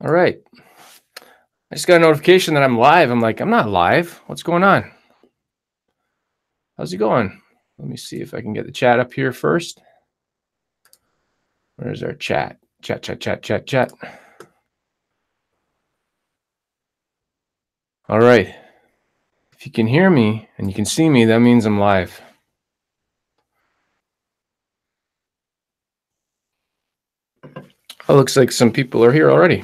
All right. I just got a notification that I'm live. I'm like, I'm not live. What's going on? How's it going? Let me see if I can get the chat up here first. Where's our chat? Chat. All right. If you can hear me and you can see me, that means I'm live. Oh, looks like some people are here already.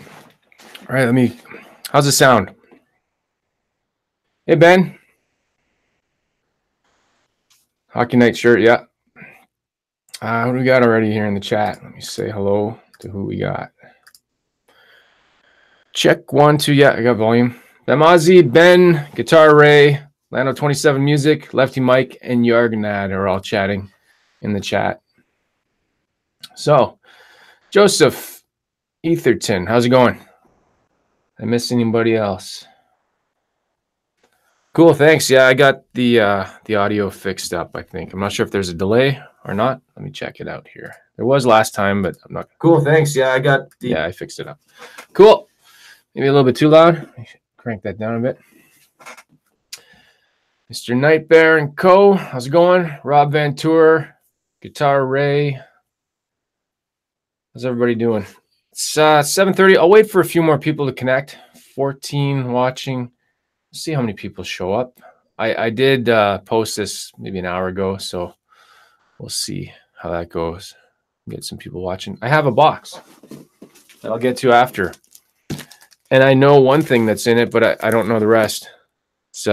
All right, how's it sound? Hey, Ben. Hockey Night shirt, yeah. What do we got already here in the chat? Let me say hello to who we got. Check 1, 2, yeah, I got volume. Bemazi, Ben, Guitar Ray, Lando27Music, Lefty Mike, and Yarganad are all chatting in the chat. So, Joseph Etherton, how's it going? I miss anybody else? Cool, thanks. Yeah, I got the audio fixed up, I think. I'm not sure if there's a delay or not. Let me check it out here. There was last time, but I'm not. Cool, thanks. Yeah, I fixed it up. Cool. Maybe a little bit too loud. Crank that down a bit. Mr. Nightbear and Co. How's it going? Rob Van Tour, Guitar Ray. How's everybody doing? It's 7:30. I'll wait for a few more people to connect. 14 watching. See how many people show up. I did post this maybe an hour ago, so we'll see how that goes. Get some people watching. I have a box that I'll get to after. And I know one thing that's in it, but I don't know the rest. It's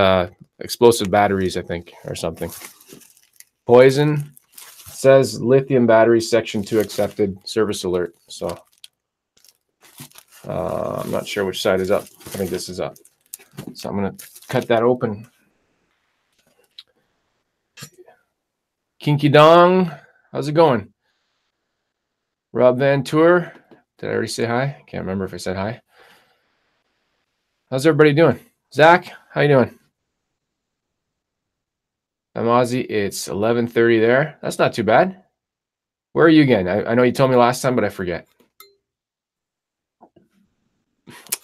explosive batteries, I think, or something. Poison. It says lithium battery section 2 accepted. Service alert. So I'm not sure which side is up. I think this is up. So I'm going to cut that open. Kinky Dong. How's it going? Rob Van Tour. Did I already say hi? Can't remember if I said hi. How's everybody doing? Zach, how you doing? I'm Ozzy. It's 11:30 there. That's not too bad. Where are you again? I know you told me last time, but I forget.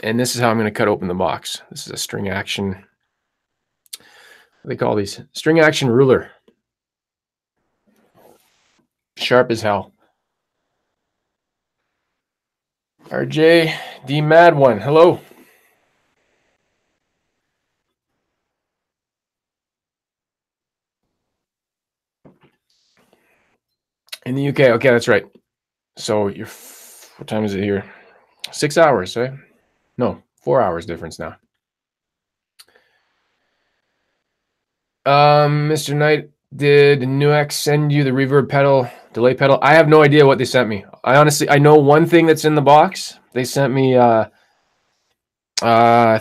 And this is how I'm going to cut open the box. This is a string action. What do they call these? String action ruler. Sharp as hell. RJ, D Mad One. Hello. In the UK. Okay, that's right. So what time is it here? 6 hours, right? No, 4 hours difference now. Mr. Knight, did NUX send you the reverb pedal, delay pedal? I have no idea what they sent me. I know one thing that's in the box. They sent me I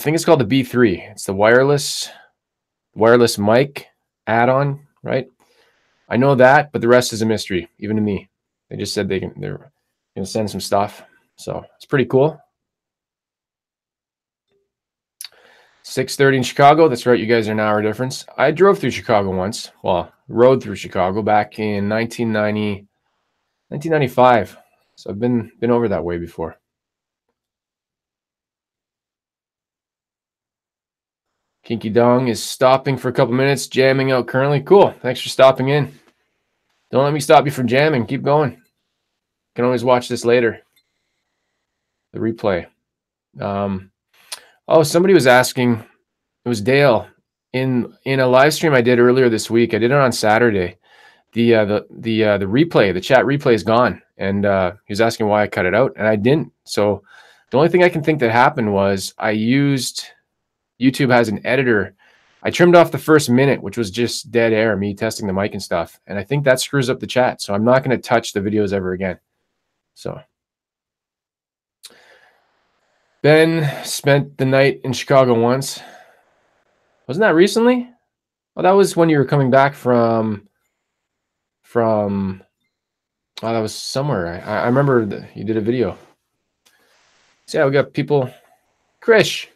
think it's called the B3. It's the wireless mic add-on, right? I know that, but the rest is a mystery, even to me. They just said they're gonna send some stuff. So it's pretty cool. 6:30 in Chicago. That's right. You guys are an hour difference. I drove through Chicago once. Well, rode through Chicago back in 1995. So I've been over that way before. Kinky Dong is stopping for a couple minutes, jamming out currently. Cool. Thanks for stopping in. Don't let me stop you from jamming. Keep going. You can always watch this later. The replay. Oh, somebody was asking. It was Dale in a live stream I did earlier this week. I did it on Saturday. The replay, the chat replay is gone, and he was asking why I cut it out, and I didn't. So the only thing I can think that happened was YouTube has an editor. I trimmed off the first minute, which was just dead air, me testing the mic and stuff, and I think that screws up the chat. So I'm not going to touch the videos ever again. So Ben spent the night in Chicago once. Wasn't that recently? Well, that was when you were coming back from oh, that was somewhere. I remember you did a video. So yeah, we got people. Krish.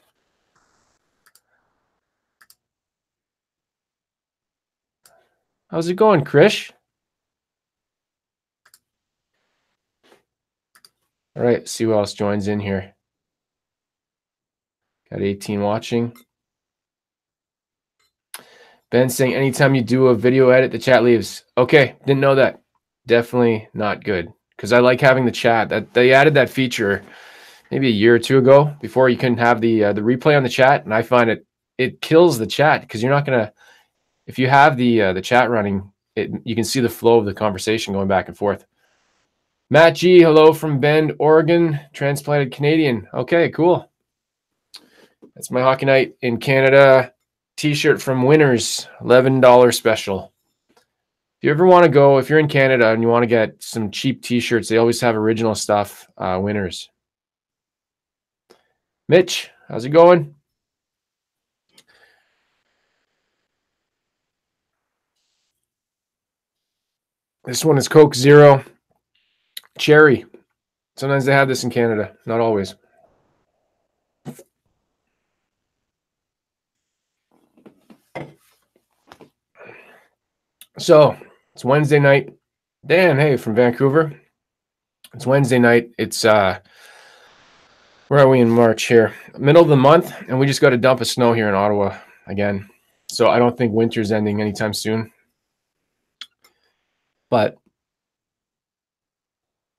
How's it going, Krish? All right, see who else joins in here. Got 18 watching. Ben saying anytime you do a video edit, the chat leaves. Okay, didn't know that. Definitely not good because I like having the chat. That they added that feature maybe a year or two ago before you couldn't have the replay on the chat, and I find it kills the chat because you're not gonna, if you have the chat running, you can see the flow of the conversation going back and forth. Matt G, hello from Bend, Oregon, transplanted Canadian. Okay, cool. That's my Hockey Night in Canada T-shirt from Winners, $11 special. If you ever want to go, if you're in Canada and you want to get some cheap T-shirts, they always have original stuff. Winners. Mitch, how's it going? This one is Coke Zero Cherry. Sometimes they have this in Canada, not always. So it's Wednesday night. Dan, hey, from Vancouver. It's Wednesday night. It's where are we in March here? Middle of the month, and we just got a dump of snow here in Ottawa again. So I don't think winter's ending anytime soon. But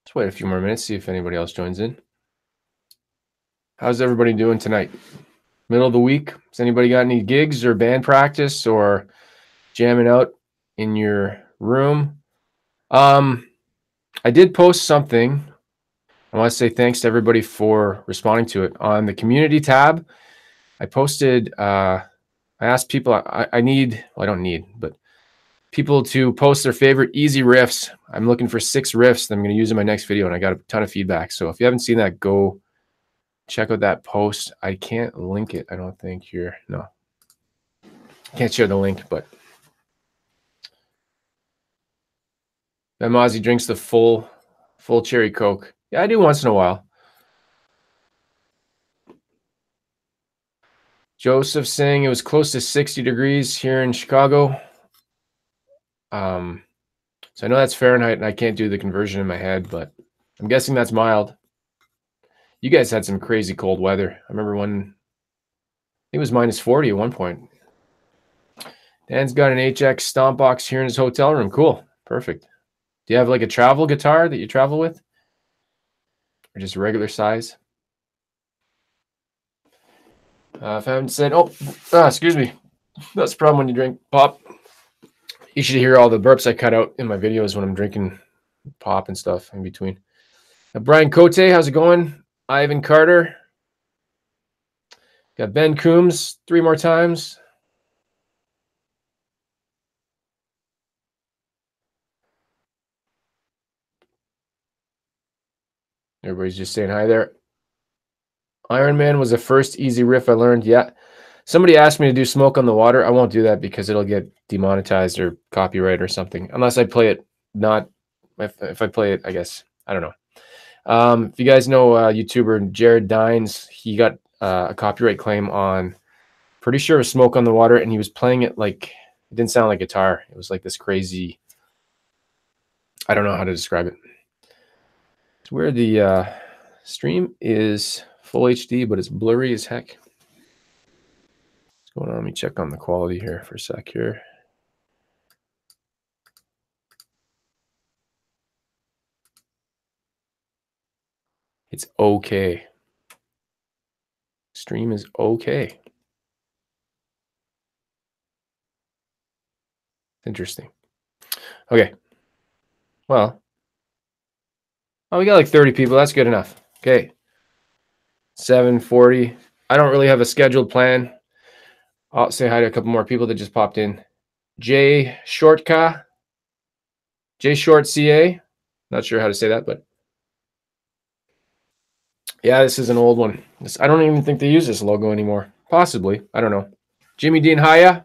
let's wait a few more minutes, see if anybody else joins in. How's everybody doing tonight? Middle of the week. Has anybody got any gigs or band practice or jamming out in your room? I did post something. I want to say thanks to everybody for responding to it. On the community tab, I posted, I asked people, I need, well, I don't need, but people to post their favorite easy riffs. I'm looking for 6 riffs that I'm going to use in my next video, and I got a ton of feedback. So if you haven't seen that, go check out that post. I can't link it, I don't think, here. No. Can't share the link, but Ben Mozzie drinks the full cherry Coke. Yeah, I do once in a while. Joseph saying it was close to 60 degrees here in Chicago. So I know that's Fahrenheit, and I can't do the conversion in my head, but I'm guessing that's mild. You guys had some crazy cold weather. I remember when it was minus 40 at one point. Dan's got an HX stomp box here in his hotel room. Cool. Perfect. Do you have like a travel guitar that you travel with? Or just a regular size? If I haven't said, excuse me. That's the problem when you drink pop. You should hear all the burps I cut out in my videos when I'm drinking pop and stuff in between. Brian Cote, how's it going? Ivan Carter. Got Ben Coombs 3 more times. Everybody's just saying hi there. Iron Man was the first easy riff I learned. Yeah. Somebody asked me to do Smoke on the Water. I won't do that because it'll get demonetized or copyright or something. Unless I play it not. If I play it, I guess. I don't know. If you guys know YouTuber Jared Dines, he got a copyright claim on, pretty sure it was Smoke on the Water, and he was playing it like, it didn't sound like guitar. It was like this crazy, I don't know how to describe it. It's where the stream is full HD, but it's blurry as heck. What's going on? Let me check on the quality here for a sec here. It's okay. Stream is okay. Interesting. Okay. Well, we got like 30 people. That's good enough. Okay. 7:40. I don't really have a scheduled plan. I'll say hi to a couple more people that just popped in. Jay Shortka. Jay Short CA. Not sure how to say that, but yeah, this is an old one. I don't even think they use this logo anymore. Possibly. I don't know. Jimmy Dean Haya.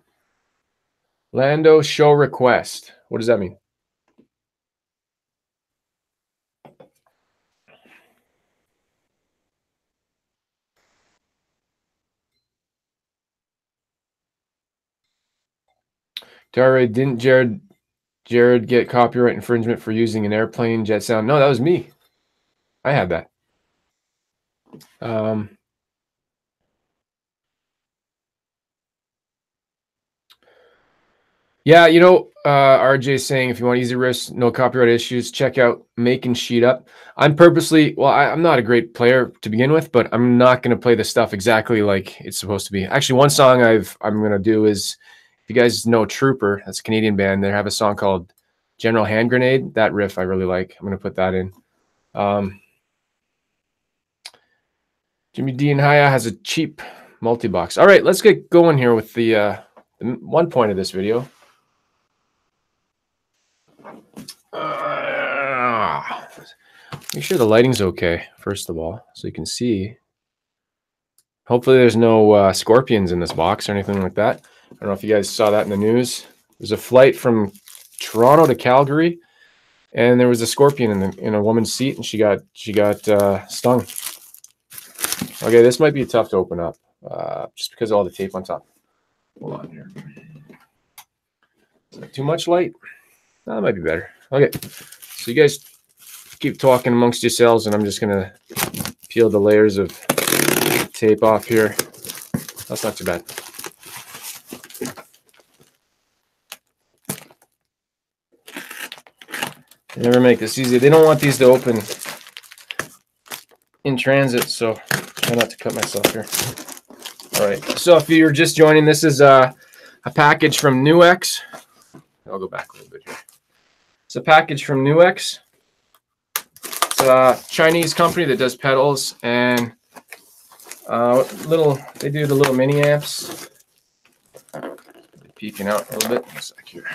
Lando show request. What does that mean? Tara, didn't Jared get copyright infringement for using an airplane jet sound? No, that was me. I had that. Yeah, you know, RJ saying if you want easy riffs, no copyright issues, check out Making Sheet Up. I'm purposely, well, I'm not a great player to begin with, but I'm not going to play the stuff exactly like it's supposed to be. Actually, one song I'm going to do is, if you guys know Trooper, that's a Canadian band, they have a song called General Hand Grenade. That riff I really like. I'm going to put that in. Jimmy D and Haya has a cheap multi-box. All right, let's get going here with the one point of this video. Make sure the lighting's okay, first of all, so you can see. Hopefully there's no scorpions in this box or anything like that. I don't know if you guys saw that in the news. There's a flight from Toronto to Calgary, and there was a scorpion in a woman's seat, and she got stung. Okay, this might be tough to open up, just because of all the tape on top. Hold on here. Is that too much light? No, that might be better. Okay, so you guys keep talking amongst yourselves, and I'm just gonna peel the layers of tape off here. That's not too bad. They never make this easy. They don't want these to open in transit, so try not to cut myself here. All right, so if you're just joining, this is a package from NUX. I'll go back a little bit here. It's a package from NUX. It's a Chinese company that does pedals and they do the little mini amps. Peeking out a little bit. One sec here.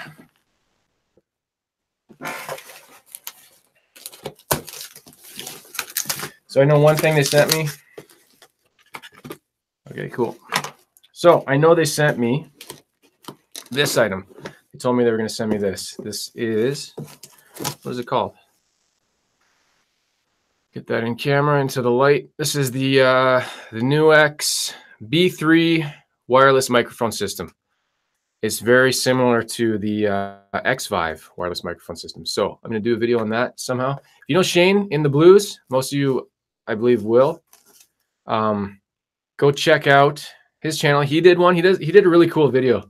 So I know one thing they sent me. Okay, cool. So I know they sent me this item. They told me they were going to send me this. This is, what is it called? Get that in camera into the light. This is the NUX B3 wireless microphone system. It's very similar to the X5 wireless microphone system. So I'm going to do a video on that somehow. If you know Shane in the Blues, most of you, I believe, will. Go check out his channel. He did one. He did a really cool video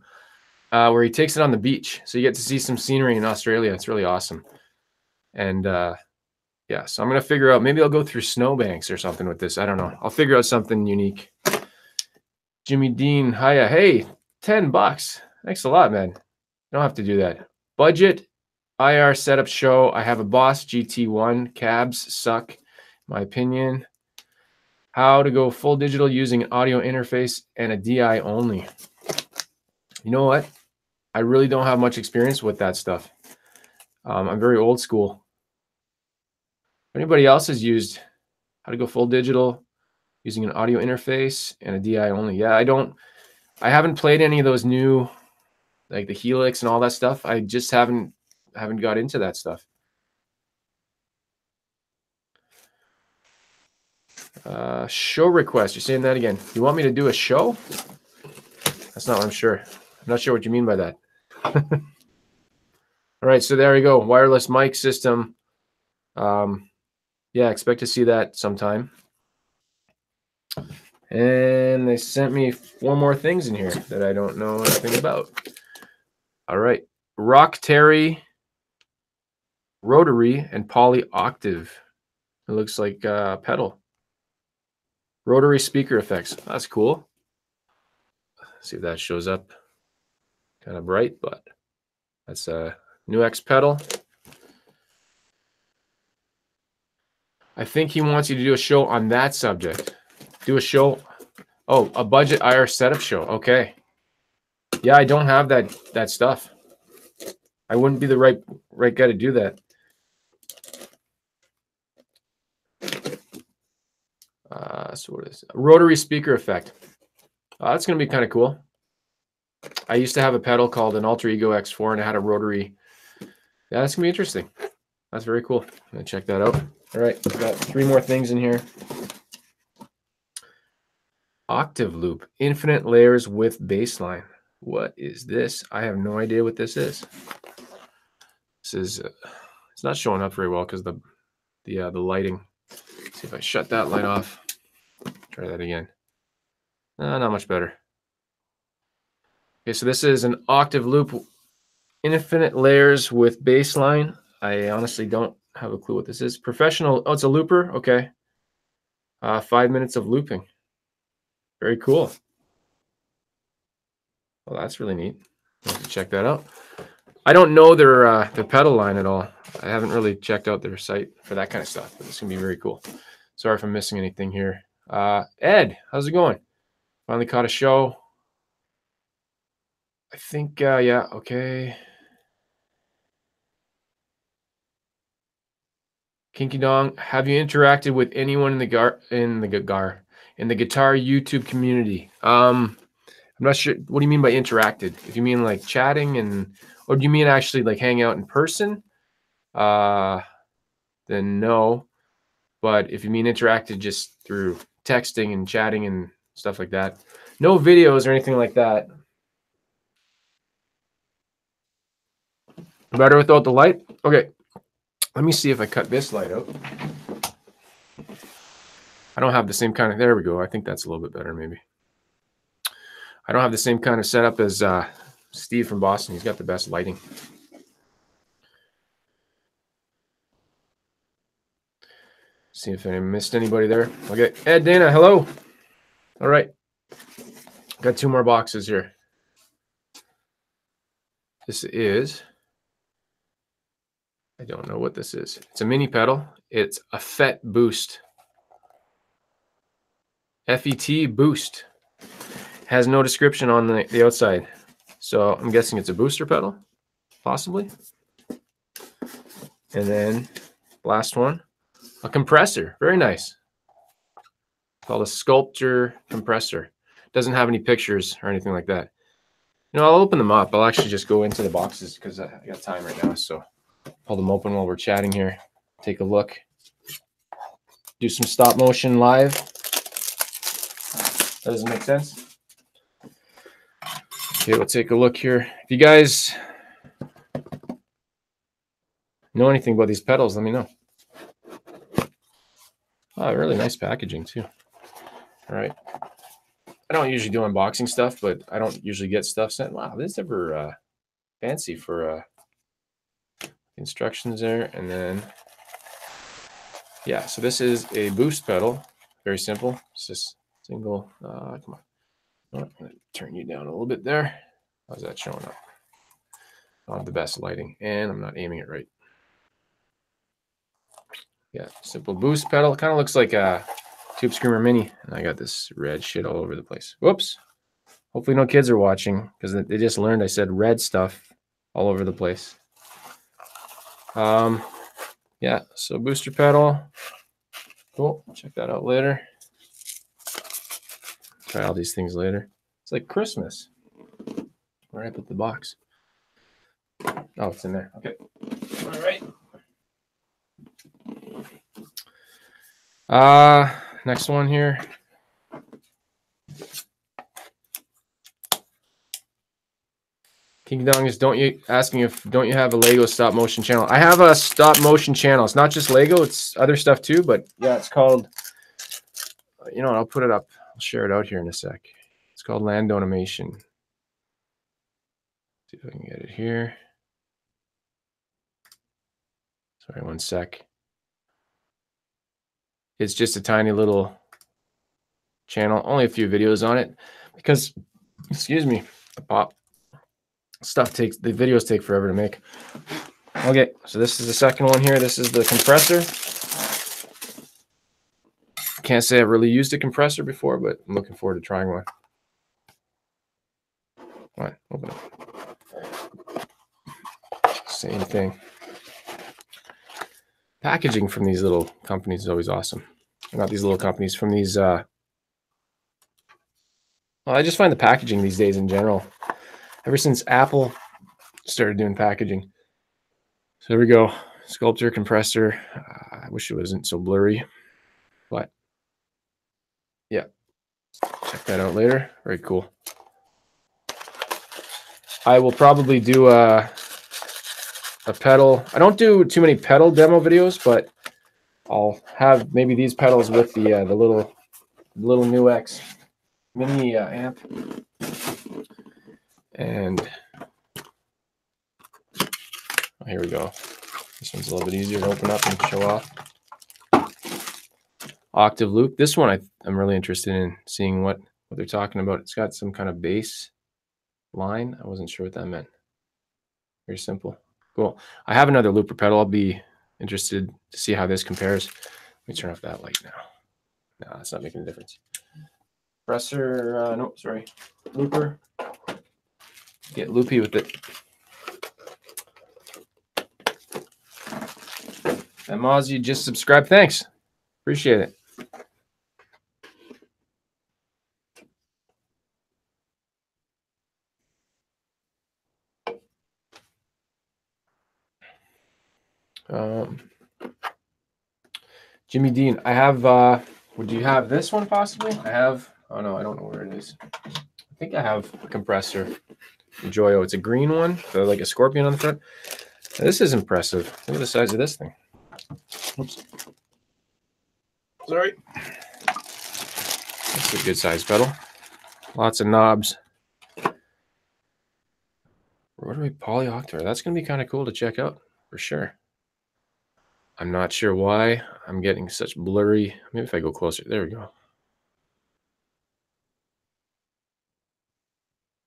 where he takes it on the beach. So you get to see some scenery in Australia. It's really awesome. And yeah, so I'm going to figure out, maybe I'll go through snowbanks or something with this. I don't know. I'll figure out something unique. Jimmy Dean, hiya. Hey, $10. Thanks a lot, man. You don't have to do that. Budget IR setup show. I have a Boss GT1. Cabs suck, my opinion. How to go full digital using an audio interface and a DI only. You know what? I really don't have much experience with that stuff. I'm very old school. If anybody else has used how to go full digital using an audio interface and a DI only, yeah, I haven't played any of those new, like the Helix and all that stuff. I just haven't got into that stuff. Show request. You're saying that again. You want me to do a show? That's not what I'm sure. I'm not sure what you mean by that. All right, so there we go. Wireless mic system. Yeah, expect to see that sometime. And they sent me 4 more things in here that I don't know anything about. All right. Rock Terry, rotary, and poly octave. It looks like a pedal. Rotary speaker effects. That's cool. Let's see if that shows up. Kind of bright, but that's a NUX pedal. I think he wants you to do a show on that subject. Do a show. Oh, a budget IR setup show. Okay. Yeah, I don't have that stuff. I wouldn't be the right guy to do that. So what is it? Rotary speaker effect. That's going to be kind of cool. I used to have a pedal called an Alter Ego X4, and it had a rotary. Yeah, that's going to be interesting. That's very cool. I'm going to check that out. All right, we've got 3 more things in here. Octave loop, infinite layers with baseline. What is this? I have no idea what this is. This is it's not showing up very well because the lighting. Let's see if I shut that light off. Try that again. Not much better. Okay, so this is an octave loop Infinite layers with baseline. I honestly don't have a clue what this is. Professional. Oh, it's a looper. Okay. 5 minutes of looping. Very cool. Well, that's really neat. I'll have to check that out. I don't know their pedal line at all. I haven't really checked out their site for that kind of stuff, but it's gonna be very cool. Sorry if I'm missing anything here. Ed, how's it going? Finally caught a show. I think, yeah, okay. Kinky Dong, have you interacted with anyone in the guitar YouTube community? I'm not sure. What do you mean by interacted? If you mean like chatting or do you mean actually like hang out in person? Then no. But if you mean interacted just through texting and chatting and stuff like that, no videos or anything like that. Better without the light? Okay. Let me see if I cut this light out. I don't have the same kind of, there we go. I think that's a little bit better maybe. I don't have the same kind of setup as Steve from Boston. He's got the best lighting. See if I missed anybody there. Okay, Ed, Dana, hello. All right. Got 2 more boxes here. This is, I don't know what this is. It's a mini pedal. It's a FET Boost. FET Boost. Has no description on the outside. So I'm guessing it's a booster pedal, possibly. And then last one, a compressor. Very nice. Called a Sculpture compressor. Doesn't have any pictures or anything like that. You know, I'll open them up. I'll actually just go into the boxes because I got time right now. So pull them open while we're chatting here. Take a look. Do some stop motion live. That doesn't make sense. Okay, we'll take a look here. If you guys know anything about these pedals, let me know. Oh, really nice packaging too. All right. I don't usually do unboxing stuff, but I don't usually get stuff sent. Wow, this is ever fancy for instructions there. And then, yeah, so this is a boost pedal. Very simple. It's just single. Come on. I'm going to turn you down a little bit there. How's that showing up? I don't have the best lighting, and I'm not aiming it right. Yeah, simple boost pedal. Kind of looks like a Tube Screamer Mini. And I got this red shit all over the place. Whoops. Hopefully no kids are watching because they just learned I said red stuff all over the place. Yeah, so booster pedal. Cool. Check that out later. Try all these things later. It's like Christmas. Where did I put the box? Oh, it's in there. Okay. All right. Next one here. King Dong is don't you have a Lego stop motion channel? I have a stop motion channel. It's not just Lego, it's other stuff too, but yeah, it's called, you know, I'll put it up. I'll share it out here in a sec. It's called Lando27. See if I can get it here. Sorry, one sec. It's just a tiny little channel, only a few videos on it because, excuse me, the pop stuff the videos take forever to make. Okay, so this is the second one here. This is the compressor. Can't say I've really used a compressor before, but I'm looking forward to trying one. All right, open it. Same thing. Packaging from these little companies is always awesome. Not these little companies, from these well, I just find the packaging these days in general, ever since Apple started doing packaging. So there we go. Sculpture compressor. I wish it wasn't so blurry, but yeah, check that out later. Very cool. I will probably do a pedal. I don't do too many pedal demo videos, but I'll have maybe these pedals with the little NUX mini amp, and here we go. This one's a little bit easier to open up and show off. Octave loop. This one I'm really interested in seeing what they're talking about. It's got some kind of bass line. I wasn't sure what that meant. Very simple. Cool. I have another looper pedal. I'll be interested to see how this compares. Let me turn off that light now. No, that's not making a difference. Compressor, no, sorry. Looper. Get loopy with it. And Moz, you just subscribed. Thanks. Appreciate it. Jimmy Dean, I have, would you have this one possibly? I have, oh no, I don't know where it is. I think I have a compressor. Joyo, it's a green one, so like a scorpion on the front. Now, this is impressive. Look at the size of this thing. Oops. Sorry. That's a good size pedal. Lots of knobs. Rotary polyoctave. That's going to be kind of cool to check out for sure. I'm not sure why I'm getting such blurry. Maybe if I go closer. There we go.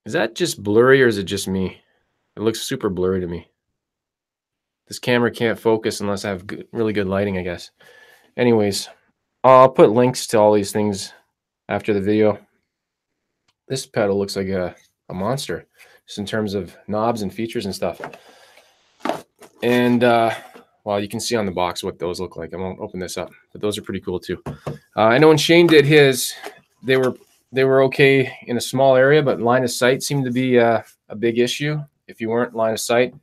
Is that just blurry or is it just me? It looks super blurry to me. This camera can't focus unless I have really good lighting, I guess. Anyways, I'll put links to all these things after the video. This pedal looks like a monster, just in terms of knobs and features and stuff. And well, you can see on the box what those look like. I won't open this up, but those are pretty cool too. I know when Shane did his, they were okay in a small area, but line of sight seemed to be a big issue. If you weren't line of sight,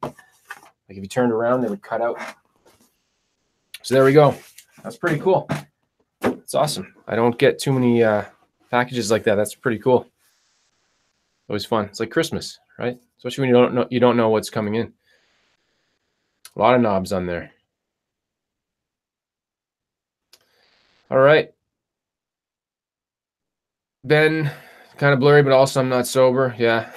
like if you turned around, they would cut out. So there we go. That's pretty cool. It's awesome. I don't get too many packages like that. That's pretty cool. Always fun. It's like Christmas, right? Especially when you don't know what's coming in. A lot of knobs on there. All right. Ben, kind of blurry, but also I'm not sober. Yeah.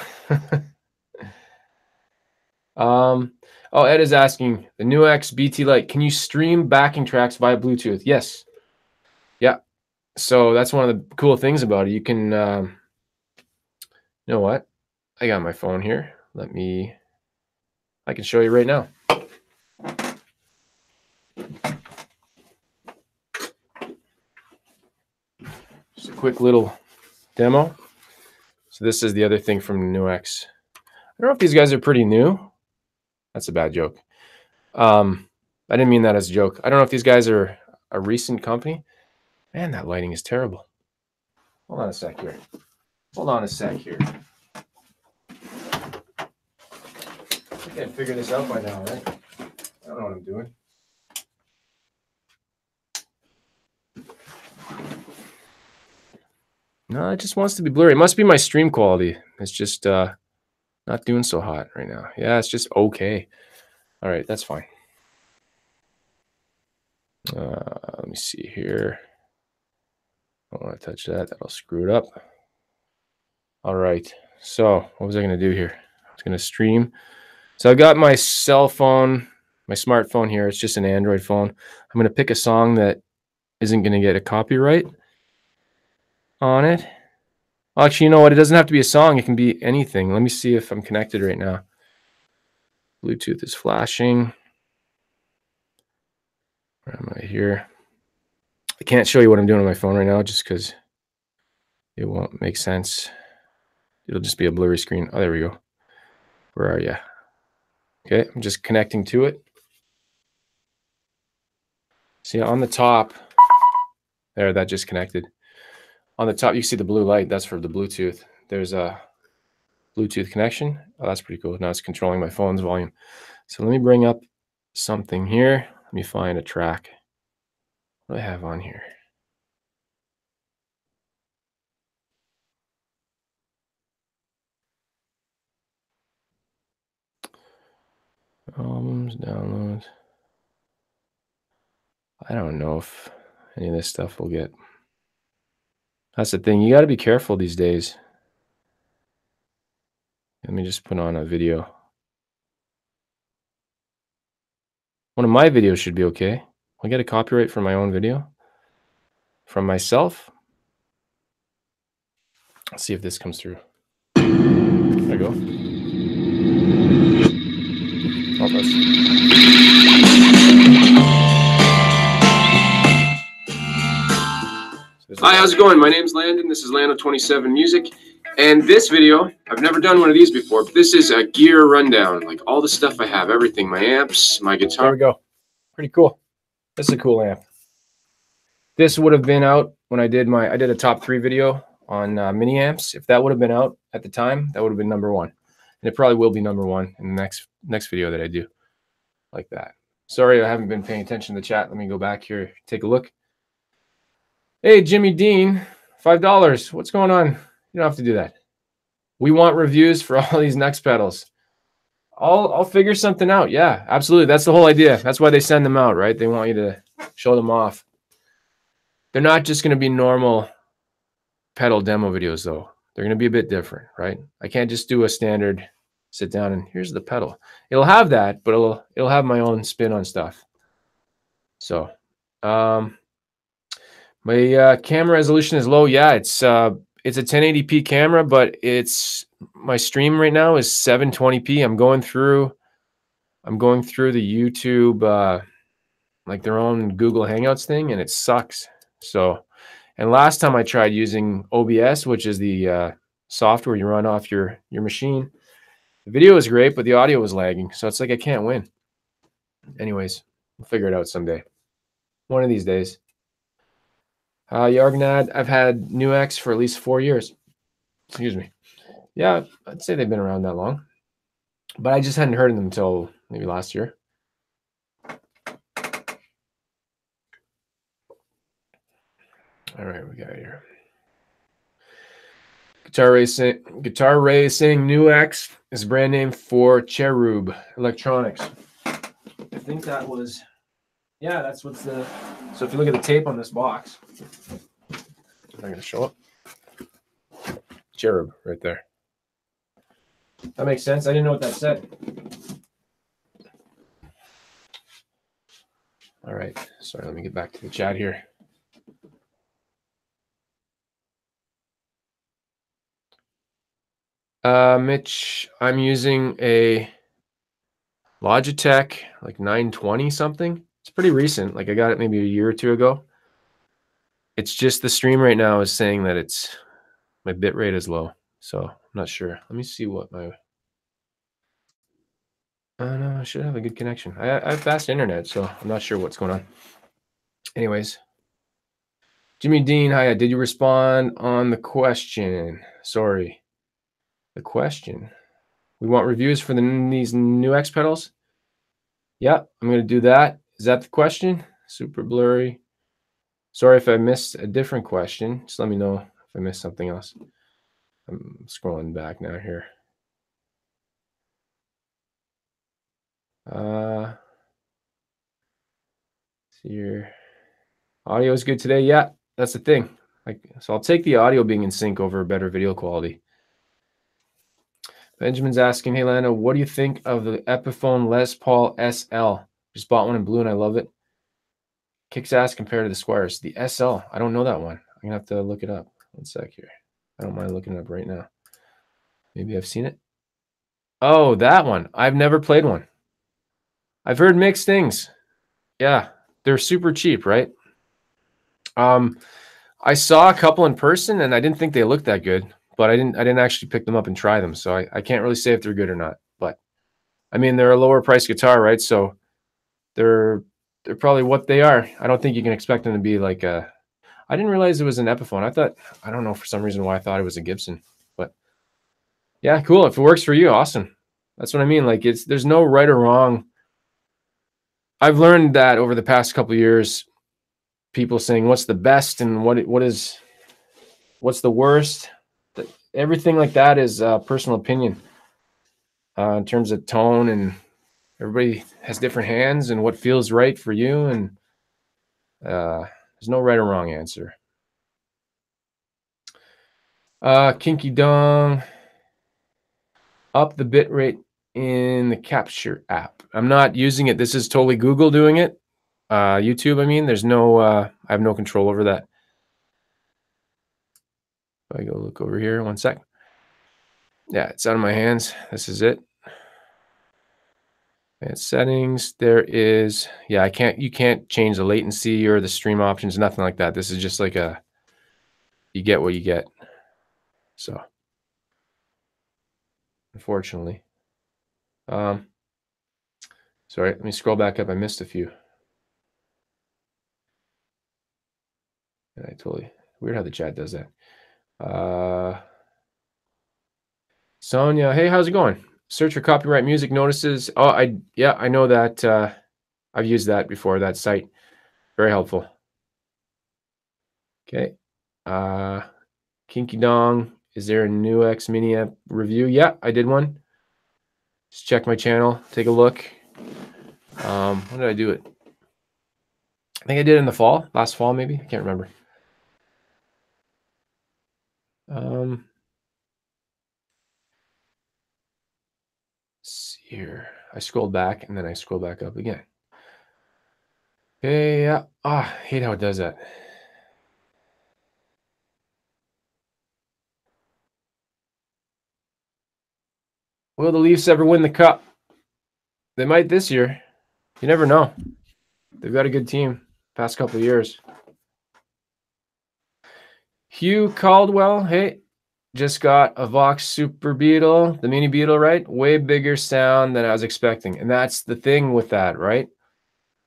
Oh, Ed is asking, the NUX BT Lite, can you stream backing tracks via Bluetooth? Yes. Yeah. So that's one of the cool things about it. You can, you know what? I got my phone here. I can show you right now. Just a quick little demo. So this is the other thing from NUX. I don't know if these guys are pretty new. That's a bad joke. I didn't mean that as a joke. I don't know if these guys are a recent company. Man, that lighting is terrible. Hold on a sec here. Hold on a sec here. I can't figure this out by now, right? I don't know what I'm doing. No, it just wants to be blurry. It must be my stream quality. It's just not doing so hot right now. Yeah, it's just okay. All right, that's fine. Let me see here. I don't want to touch that. That'll screw it up. All right. So what was I going to do here? I was going to stream. So I've got my cell phone, my smartphone here. It's just an Android phone. I'm going to pick a song that isn't going to get a copyright on it. Actually, you know what? It doesn't have to be a song. It can be anything. Let me see if I'm connected right now. Bluetooth is flashing. Where am I here? I can't show you what I'm doing on my phone right now just because it won't make sense. It'll just be a blurry screen. Oh, there we go. Where are you? Okay, I'm just connecting to it. See, on the top, there, that just connected. On the top, you see the blue light. That's for the Bluetooth. There's a Bluetooth connection. Oh, that's pretty cool. Now it's controlling my phone's volume. So let me bring up something here. Let me find a track. What do I have on here? Albums, downloads. I don't know if any of this stuff will get. That's the thing. You got to be careful these days. Let me just put on a video. One of my videos should be okay. I get a copyright for my own video from myself. Let's see if this comes through. There you go. Hi, how's it going? My name's Landon. This is Lando27Music. And this video, I've never done one of these before, but this is a gear rundown. Like all the stuff I have, everything, my amps, my guitar. There we go. Pretty cool. This is a cool amp. This would have been out when I did a top 3 video on mini amps. If that would have been out at the time, that would have been #1. And it probably will be #1 in the next video that I do like that. Sorry, I haven't been paying attention to the chat. Let me go back here, take a look. Hey, Jimmy Dean, $5. What's going on? You don't have to do that. We want reviews for all these NUX pedals. I'll figure something out. Yeah, absolutely. That's the whole idea. That's why they send them out, right? They want you to show them off. They're not just going to be normal pedal demo videos, though. They're going to be a bit different, right? I can't just do a standard sit down and here's the pedal. It'll have that, but it'll have my own spin on stuff. So, my camera resolution is low. Yeah, it's a 1080p camera, but my stream right now is 720p. I'm going through the YouTube like their own Google Hangouts thing, and it sucks. So, and last time I tried using OBS, which is the software you run off your machine, the video was great, but the audio was lagging. So it's like I can't win. Anyways, we'll figure it out someday. One of these days. Yargnad, I've had NUX for at least 4 years. Excuse me. Yeah, I'd say they've been around that long. But I just hadn't heard of them until maybe last year. All right, we got here. Guitar Racing NUX is a brand name for Cherub Electronics. I think that was, yeah, that's what's the, so if you look at the tape on this box, I'm going to show it. Cherub right there. That makes sense. I didn't know what that said. All right. Sorry, let me get back to the chat here. Mitch, I'm using a Logitech like 920 something. It's pretty recent. Like I got it maybe a year or 2 ago. It's just the stream right now is saying that my bit rate is low. So I'm not sure. Let me see what my, no, I should have a good connection. I have fast internet, so I'm not sure what's going on. Anyways, Jimmy Dean, hiya. Did you respond on the question? Sorry. The question. We want reviews for these NUX pedals. Yeah, I'm going to do that. Is that the question? Super blurry. Sorry if I missed a different question. Just let me know if I missed something else. I'm scrolling back now here. See your audio is good today. Yeah, that's the thing. So I'll take the audio being in sync over better video quality. Benjamin's asking, hey Lando, what do you think of the Epiphone Les Paul SL? Just bought one in blue and I love it. Kicks ass compared to the Squires. The SL, I don't know that one. I'm gonna have to look it up. One sec here. I don't mind looking it up right now. Maybe I've seen it. Oh, that one. I've never played one. I've heard mixed things. Yeah, they're super cheap, right? I saw a couple in person and I didn't think they looked that good. But I didn't actually pick them up and try them, so I can't really say if they're good or not. But I mean, they're a lower price guitar, right? So they're probably what they are. I don't think you can expect them to be like a. I didn't realize it was an Epiphone. I don't know for some reason why I thought it was a Gibson, but yeah, cool. If it works for you, awesome. That's what I mean. Like there's no right or wrong. I've learned that over the past couple of years, people saying what's the best and what's the worst. Everything like that is personal opinion in terms of tone, and everybody has different hands and what feels right for you, and there's no right or wrong answer. Kinky Dong, up the bit rate in the Capture app. I'm not using it. This is totally Google doing it. YouTube, I mean, there's no, I have no control over that. If I go look over here, 1 sec. Yeah, it's out of my hands. This is it. And settings, there is, yeah, you can't change the latency or the stream options, nothing like that. This is just like you get what you get. So, unfortunately. Sorry, let me scroll back up. I missed a few. And weird how the chat does that. Sonia, hey, how's it going? Search for copyright music notices. Oh, I know that. I've used that before, that site. Very helpful. Okay. Kinky Dong, is there a NUX mini amp review? Yeah, I did one. Just check my channel, take a look. When did I do it? I think I did it in the fall, last fall maybe. I can't remember. Let's see here. I scrolled back and then I scroll back up again. Okay, yeah. I hate how it does that. Will the Leafs ever win the cup? They might this year. You never know. They've got a good team past couple of years. Hugh Caldwell, hey, just got a Vox Super Beetle, the mini Beetle, right? Way bigger sound than I was expecting. And that's the thing with that, right?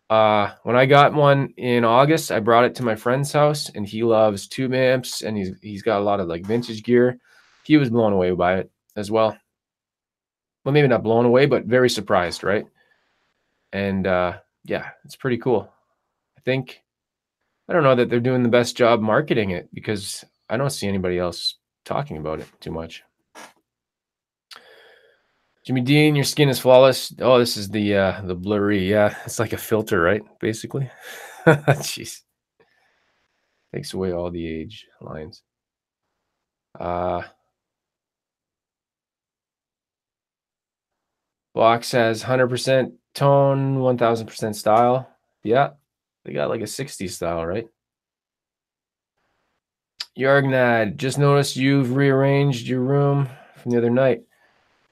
When I got one in August, I brought it to my friend's house, and he loves tube amps, and he's got a lot of like vintage gear. He was blown away by it as well. Well, maybe not blown away, but very surprised, right? And yeah, it's pretty cool. I don't know that they're doing the best job marketing it because I don't see anybody else talking about it too much. Jimmy Dean, your skin is flawless. Oh, this is the blurry. Yeah, it's like a filter, right? Basically. Jeez. Takes away all the age lines. Box has 100% tone, 1000% style. Yeah, they got like a 60s style, right? Yargnad, just noticed you've rearranged your room from the other night.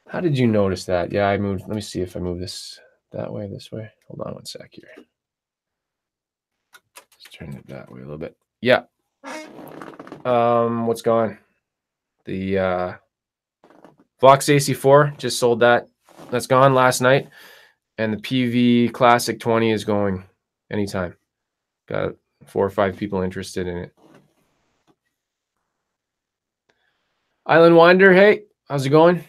How did you notice that? Yeah, I moved. Let me see if I move this that way, this way. Hold on 1 sec here. Just turn it that way a little bit. Yeah. What's gone? The Vox AC4 just sold that. That's gone last night. And the PV Classic 20 is going anytime. Got 4 or 5 people interested in it. Island Winder, hey, how's it going?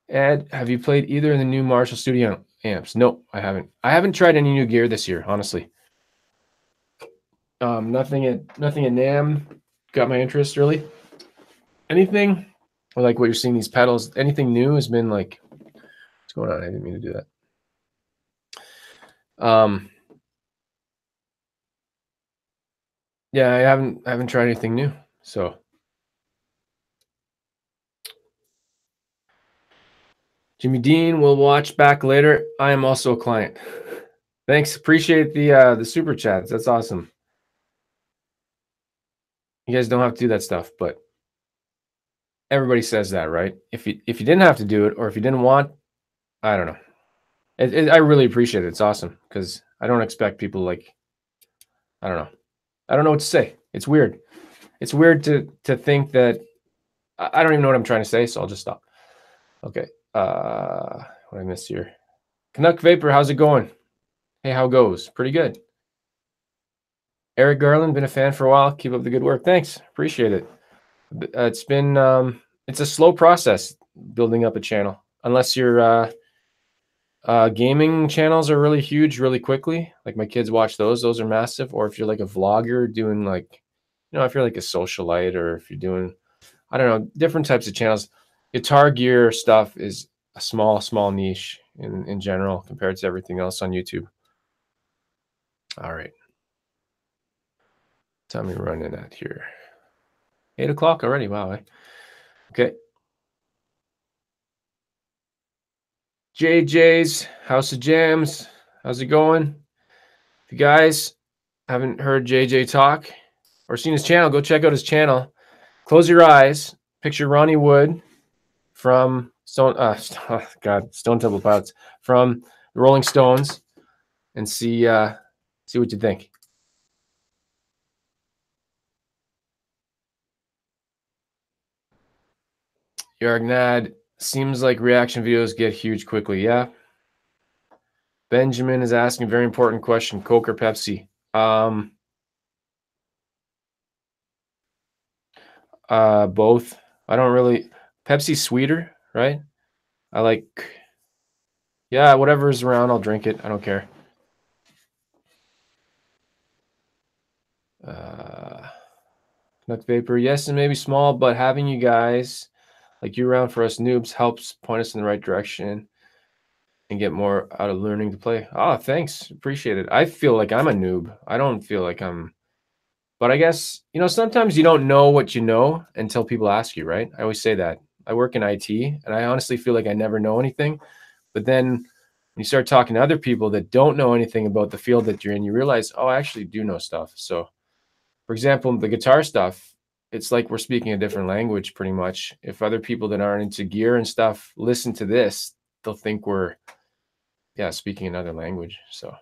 Ed, have you played either of the new Marshall Studio amps? No, I haven't. I haven't tried any new gear this year, honestly. Nothing at NAMM got my interest really. Anything like what you're seeing these pedals, anything new has been like, what's going on? I didn't mean to do that. Yeah, I haven't tried anything new. So Jimmy Dean will watch back later. I am also a client. Thanks. Appreciate the super chats. That's awesome. You guys don't have to do that stuff, but everybody says that, right? If you didn't have to do it, or if you didn't want, I don't know. I really appreciate it. It's awesome because I don't expect people like, I don't know. I don't know what to say. It's weird. It's weird to think that I don't even know what I'm trying to say, so I'll just stop. Okay. What I missed here? Canuck Vapor, how's it going? Hey, how goes? Pretty good. Eric Garland, been a fan for a while. Keep up the good work. Thanks. Appreciate it. It's been it's a slow process building up a channel unless your gaming channels are really huge really quickly. Like my kids watch those are massive. Or if you're like a vlogger doing like, if you're like a socialite, or if you're doing, I don't know, different types of channels. Guitar gear stuff is a small niche in general compared to everything else on YouTube. All right. Tell me running at here. 8 o'clock already. Wow. Okay. JJ's House of Jams. How's it going? If you guys haven't heard JJ talk or seen his channel, go check out his channel. Close your eyes. Picture Ronnie Wood from Stone Temple Pilots, from the Rolling Stones, and see what you think. Yargnad, seems like reaction videos get huge quickly. Yeah. Benjamin is asking a very important question: Coke or Pepsi? Both. I don't really. Pepsi's sweeter, right? I like. Yeah, whatever's around, I'll drink it. I don't care. NUX Vapor, yes, and maybe small, but having you guys like you around for us noobs helps point us in the right direction and get more out of learning to play. Oh, thanks. Appreciate it. I feel like I'm a noob. I don't feel like I'm, but I guess, sometimes you don't know what you know until people ask you, right? I always say that. I work in IT and I honestly feel like I never know anything. But then when you start talking to other people that don't know anything about the field that you're in, you realize, oh, I actually do know stuff. So, for example, the guitar stuff, it's like we're speaking a different language pretty much. If other people that aren't into gear and stuff listen to this, they'll think we're, speaking another language. So,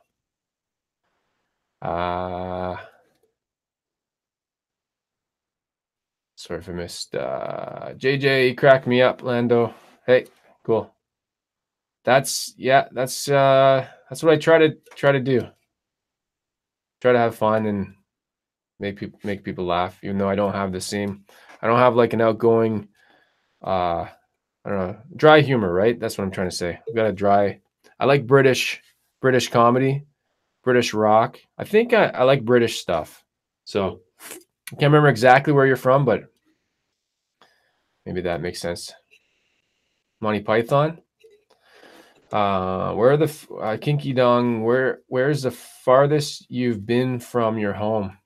sorry if I missed. JJ cracked me up, Lando. Hey, cool. That's what I try to do. Try to have fun and make people laugh, even though I don't have like an outgoing, I don't know, dry humor, right? That's what I'm trying to say. I've got a dry. I like British comedy, British rock. I think I like British stuff. So I can't remember exactly where you're from, but maybe that makes sense. Monty Python. Where are the Kinky Dong? Where's the farthest you've been from your home?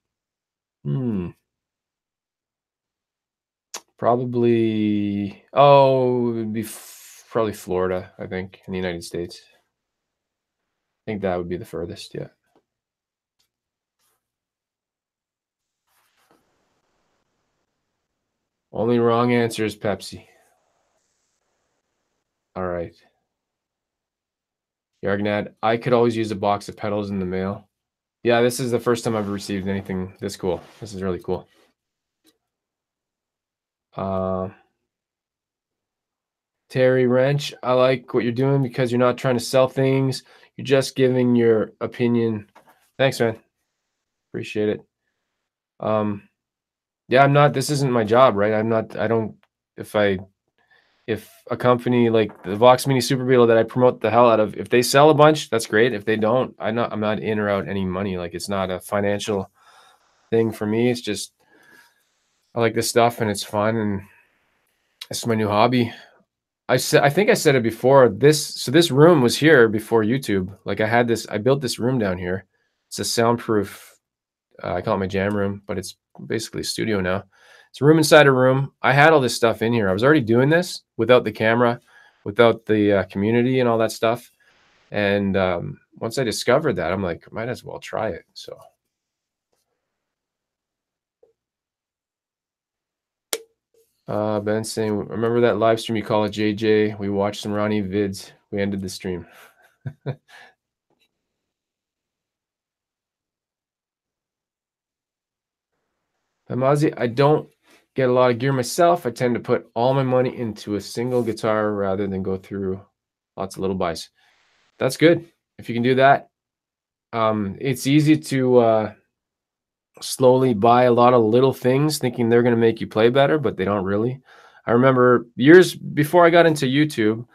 Probably. Oh, it'd be probably Florida. I think in the United States. I think that would be the furthest. Yeah. Only wrong answer is Pepsi. All right. Yargnad, I could always use a box of pedals in the mail. Yeah, this is the first time I've received anything this cool. This is really cool. Terry Wrench, I like what you're doing because you're not trying to sell things. You're just giving your opinion. Thanks, man. Appreciate it. Yeah, I'm not. This isn't my job, right? I don't. If a company like the Vox Mini Super Beetle that I promote the hell out of, if they sell a bunch, that's great. If they don't, I'm not in or out any money. Like, it's not a financial thing for me. It's just I like this stuff and it's fun and it's my new hobby. I think I said it before. This room was here before YouTube. Like, I built this room down here. It's a soundproof. I call it my jam room, but it's basically a studio now. It's a room inside a room. I had all this stuff in here. I was already doing this without the camera, without the community and all that stuff. And once I discovered that, I'm like, might as well try it. So. Ben saying, remember that live stream you call it, JJ? We watched some Ronnie vids. We ended the stream. Amazi, I don't get a lot of gear myself. I tend to put all my money into a single guitar rather than go through lots of little buys. That's good. If you can do that. It's easy to slowly buy a lot of little things thinking they're going to make you play better, but they don't really. I remember years before I got into YouTube,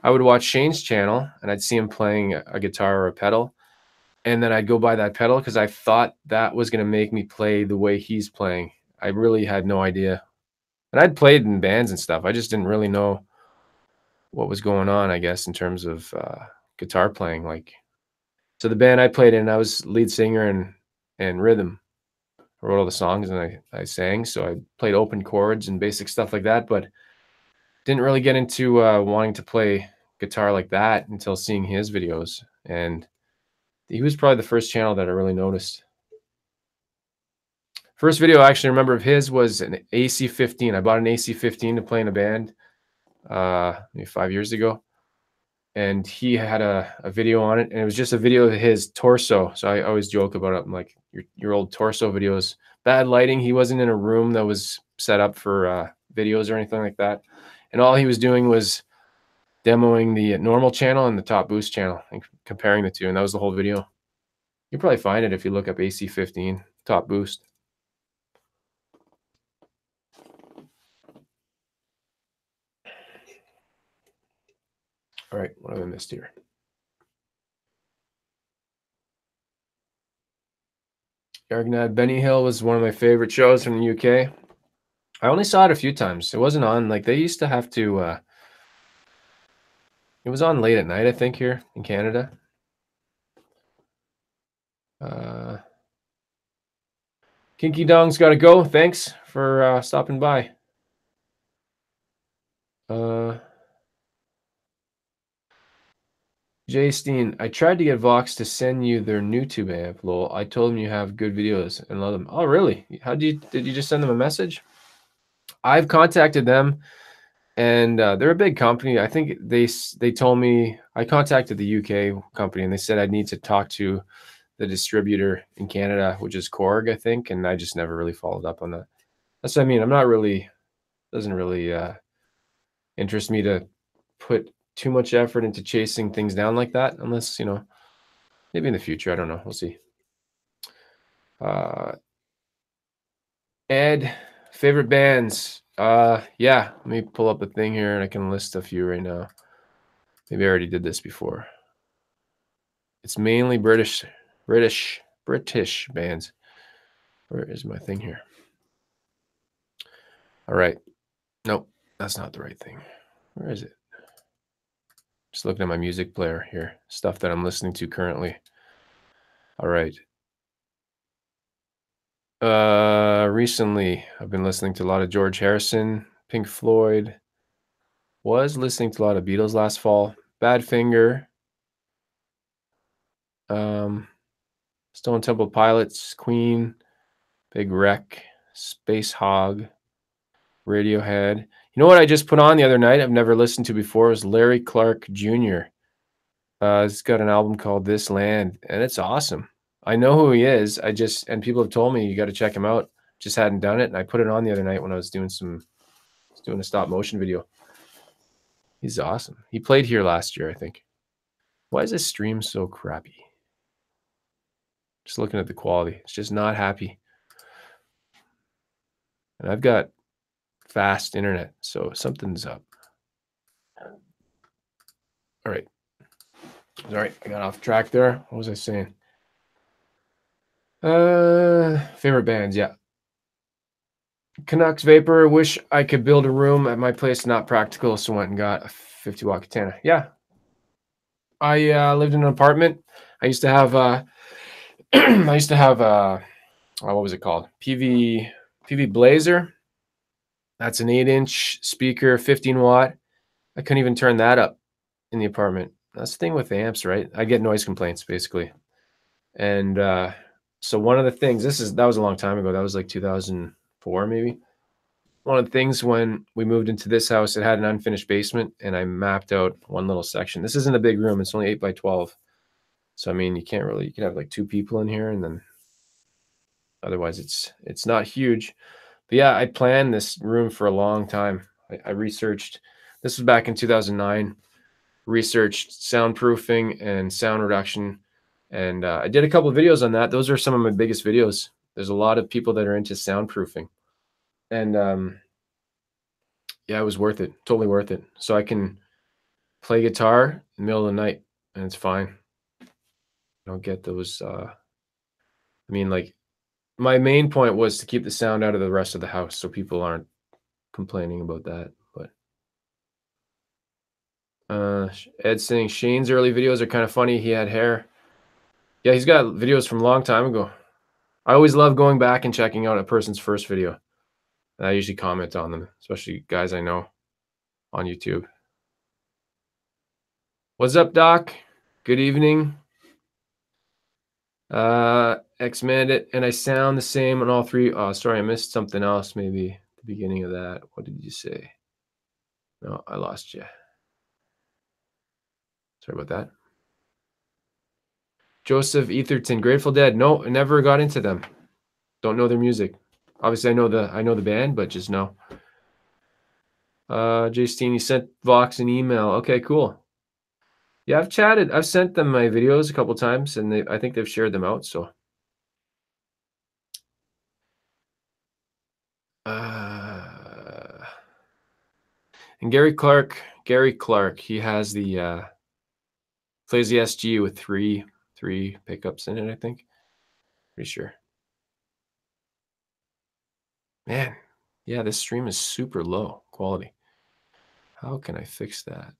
I would watch Shane's channel and I'd see him playing a guitar or a pedal. And then I'd go buy that pedal because I thought that was going to make me play the way he's playing. I really had no idea. And I'd played in bands and stuff. I just didn't really know what was going on, I guess, in terms of guitar playing. So the band I played in, I was lead singer and rhythm wrote all the songs and I sang. So I played open chords and basic stuff like that, but didn't really get into wanting to play guitar like that until seeing his videos. And he was probably the first channel that I really noticed. First video I actually remember of his was an AC-15. I bought an AC-15 to play in a band maybe 5 years ago. And he had a video on it, and it was just a video of his torso. So I always joke about it. I'm like, your old torso videos, bad lighting. He wasn't in a room that was set up for videos or anything like that. And all he was doing was demoing the normal channel and the top boost channel and comparing the two. And that was the whole video. You'll probably find it if you look up AC-15 top boost. All right, what have I missed here? Yargnad Benny Hill was one of my favorite shows from the UK. I only saw it a few times. It wasn't on, like, they used to have to, it was on late at night, I think, here in Canada. Kinky Dong's got to go. Thanks for stopping by. Jay Steen, I tried to get Vox to send you their YouTube amp, lol. I told them you have good videos and love them. Oh, really? Did you just send them a message? I've contacted them, and they're a big company. I think they told me, I contacted the UK company, and they said I'd need to talk to the distributor in Canada, which is Korg, I think, and I just never really followed up on that. That's what I mean. I'm not really, doesn't really interest me to put too much effort into chasing things down like that, unless, you know, maybe in the future. I don't know. We'll see. Ed, favorite bands. Yeah, let me pull up a thing here and I can list a few right now. Maybe I already did this before. It's mainly British bands. Where is my thing here? All right. Nope, that's not the right thing. Where is it? Just looking at my music player here. Stuff that I'm listening to currently. All right. Recently, I've been listening to a lot of George Harrison, Pink Floyd. Was listening to a lot of Beatles last fall. Badfinger. Stone Temple Pilots, Queen, Big Wreck, Space Hog, Radiohead. You know what I just put on the other night? I've never listened to before. Is Larry Clark Jr. He's got an album called This Land, and it's awesome. I know who he is. And people have told me you got to check him out. Just hadn't done it, and I put it on the other night when I was doing a stop motion video. He's awesome. He played here last year, I think. Why is this stream so crappy? Just looking at the quality, it's just not happy. And I've got fast internet, so something's up. All right. Sorry, I got off track there. What was I saying? Favorite bands, yeah. Canucks Vapor. Wish I could build a room at my place. Not practical, so went and got a 50-watt katana. Yeah. I lived in an apartment. I used to have what was it called? PV Blazer. That's an 8-inch speaker, 15-watt. I couldn't even turn that up in the apartment. That's the thing with amps, right? I get noise complaints basically. And so one of the things, that was a long time ago. That was like 2004 maybe. One of the things when we moved into this house, it had an unfinished basement, and I mapped out one little section. This isn't a big room. It's only 8 by 12. So I mean, you can have like 2 people in here, and then otherwise it's not huge. But yeah, I planned this room for a long time. I researched, this was back in 2009, researched soundproofing and sound reduction. And I did a couple of videos on that. Those are some of my biggest videos. There's a lot of people that are into soundproofing. And yeah, it was worth it. Totally worth it. So I can play guitar in the middle of the night and it's fine. I don't get those. I mean, like, my main point was to keep the sound out of the rest of the house so people aren't complaining about that. But Ed saying Shane's early videos are kind of funny. He had hair. Yeah, he's got videos from a long time ago. I always love going back and checking out a person's first video. And I usually comment on them, especially guys I know on YouTube. What's up, Doc? Good evening. X-Mandit, and I sound the same on all three. Oh, sorry, I missed something else maybe at the beginning of that. What did you say? No, I lost you. Sorry about that. Joseph Etherton, Grateful Dead. No, I never got into them. Don't know their music. Obviously, I know the band, but just no. Justine, you sent Vox an email. Okay, cool. Yeah, I've chatted. I've sent them my videos a couple times, and I think they've shared them out. So, and Gary Clark, he has the plays the SG with three pickups in it. I think, pretty sure. Man, yeah, this stream is super low quality. How can I fix that?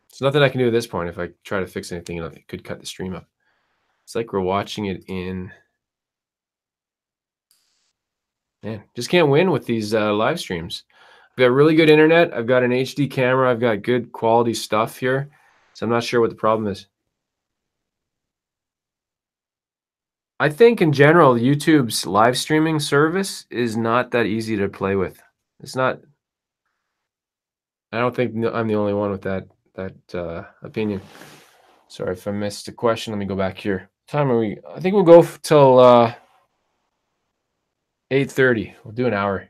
There's nothing I can do at this point. If I try to fix anything, it could cut the stream up. It's like we're watching it in. Man, just can't win with these live streams. I've got really good internet. I've got an HD camera. I've got good quality stuff here. So I'm not sure what the problem is. I think in general, YouTube's live streaming service is not that easy to play with. It's not. I don't think I'm the only one with that opinion. Sorry if I missed a question. Let me go back here. Time are we? I think we'll go till 8:30. We'll do an hour.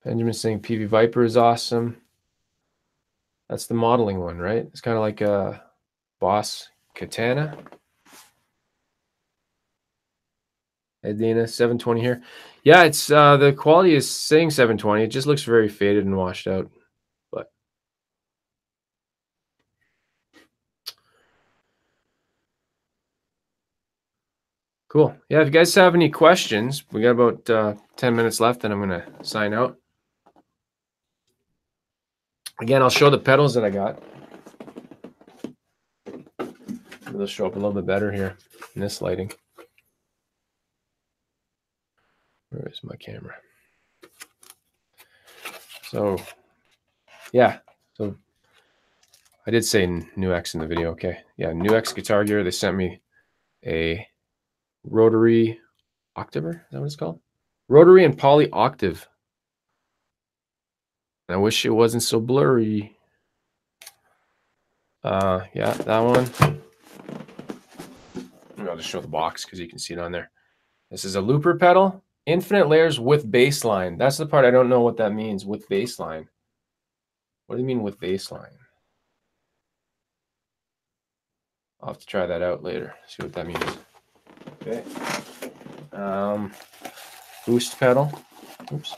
Benjamin saying PV Viper is awesome. That's the modeling one, right? It's kind of like a Boss Katana. Hey, Dana, 720 here. Yeah, it's the quality is saying 720. It just looks very faded and washed out. But cool. Yeah, if you guys have any questions, we got about 10 minutes left, and I'm going to sign out. Again, I'll show the pedals that I got. They'll show up a little bit better here in this lighting. Where is my camera? So, yeah. So, I did say NUX in the video. Okay. Yeah, NUX Guitar Gear. They sent me a rotary octaver. Is that what it's called? Rotary and poly octave. I wish it wasn't so blurry. Yeah, that one. I'll just show the box because you can see it on there. This is a looper pedal, infinite layers with baseline. That's the part I don't know what that means, with baseline. What do you mean with baseline? I'll have to try that out later, see what that means. Okay. Boost pedal. Oops.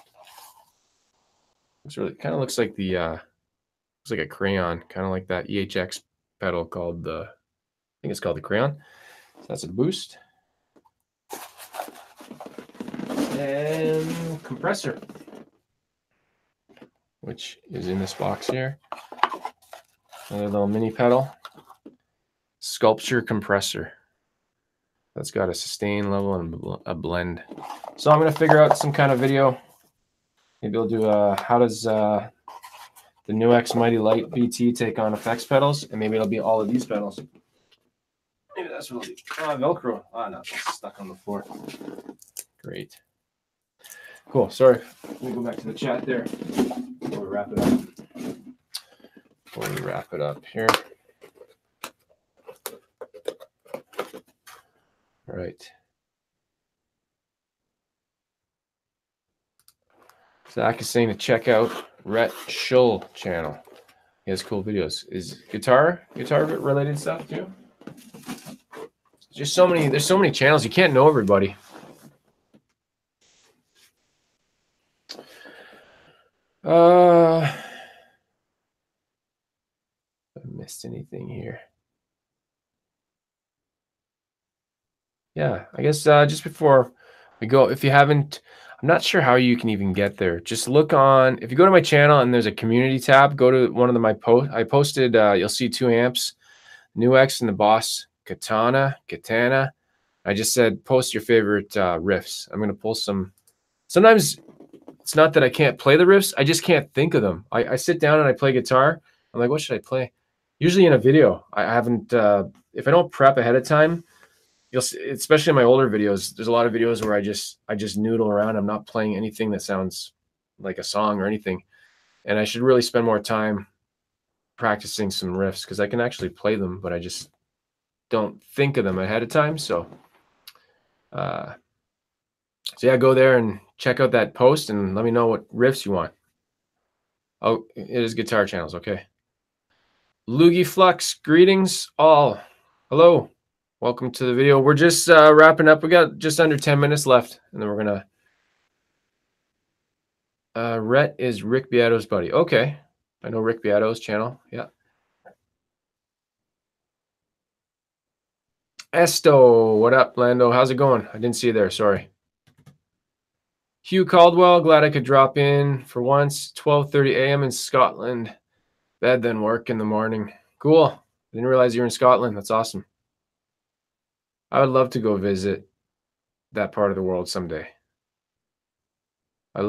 It's really kind of looks like the looks like a crayon, kind of like that EHX pedal called the, I think it's called the crayon. So that's a boost. And compressor, which is in this box here. Another little mini pedal. Sculpture compressor. That's got a sustain level and a blend. So I'm going to figure out some kind of video. Maybe I'll do how does the NUX Mighty Light BT take on effects pedals, and maybe it'll be all of these pedals. Maybe that's what it'll be. Velcro. No, it's stuck on the floor. Great. Cool. Sorry. Let me go back to the chat there before we wrap it up. Before we wrap it up here. All right. Zach is saying to check out Rhett Schull channel. He has cool videos. Is guitar related stuff too? There's so many channels. You can't know everybody. I missed anything here. Yeah, I guess just before We go, if you haven't, I'm not sure how you can even get there. Just look on, if you go to my channel and there's a community tab, go to one of my posts. I posted, you'll see 2 amps, NUX and the Boss Katana. I just said, post your favorite riffs. I'm going to pull some. Sometimes it's not that I can't play the riffs. I just can't think of them. I sit down and I play guitar. I'm like, what should I play? Usually in a video. I haven't, if I don't prep ahead of time, you'll see, especially in my older videos, there's a lot of videos where I just noodle around. I'm not playing anything that sounds like a song or anything. And I should really spend more time practicing some riffs because I can actually play them, but I just don't think of them ahead of time. So yeah, go there and check out that post and let me know what riffs you want. Oh, it is guitar channels. Okay. Loogie Flux, greetings all. Hello. Welcome to the video. We're just wrapping up. We got just under 10 minutes left, and then we're going to... Rhett is Rick Beato's buddy. Okay. I know Rick Beato's channel. Yeah. Esto, what up, Lando? How's it going? I didn't see you there. Sorry. Hugh Caldwell, glad I could drop in for once. 12:30 a.m. in Scotland. Bed, then work in the morning. Cool. Didn't realize you were in Scotland. That's awesome. I would love to go visit that part of the world someday. Well,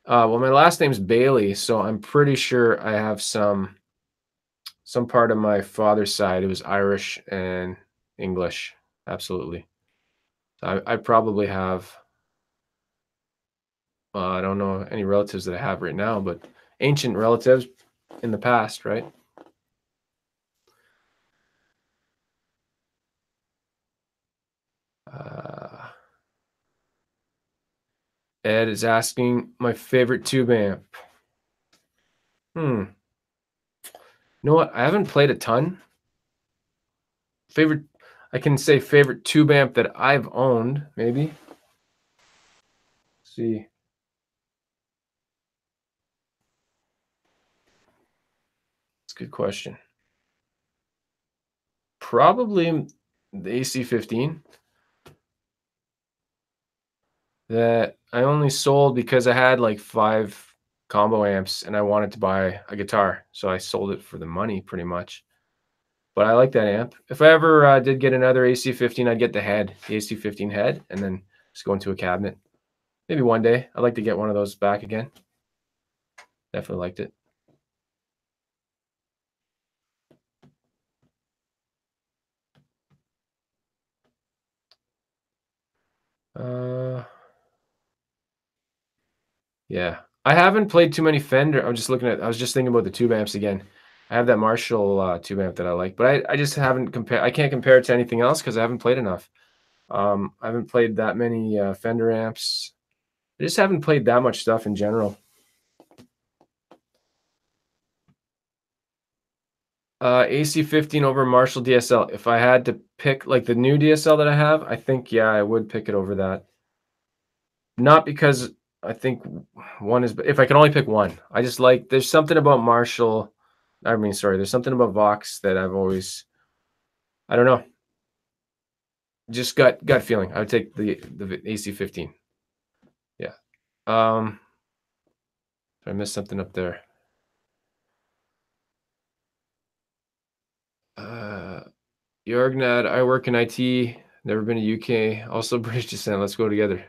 my last name's Bailey, so I'm pretty sure I have some part of my father's side. It was Irish and English. Absolutely. I probably have, I don't know any relatives that I have right now, but ancient relatives in the past, right? Ed is asking my favorite tube amp. You know what? I haven't played a ton. I can say favorite tube amp that I've owned, maybe. Let's see. That's a good question. Probably the AC-15 that I only sold because I had like 5 combo amps and I wanted to buy a guitar. So I sold it for the money pretty much. But I like that amp. If I ever did get another AC-15, I'd get the AC-15 head, and then just go into a cabinet. Maybe one day. I'd like to get one of those back again. Definitely liked it. Yeah. I haven't played too many Fender. I was just thinking about the tube amps again. I have that Marshall tube amp that I like, but I just haven't I can't compare it to anything else because I haven't played enough. I haven't played that many Fender amps. I just haven't played that much stuff in general. AC-15 over Marshall DSL. If I had to pick like the new DSL that I have, I think, yeah, I would pick it over that. Not because I think one is, if I can only pick one, I just like, there's something about Marshall. There's something about Vox that I've always, I don't know. Just gut feeling. I would take the AC-15. Yeah. I missed something up there. Jorgnad, I work in IT, never been to UK, also British descent. Let's go together.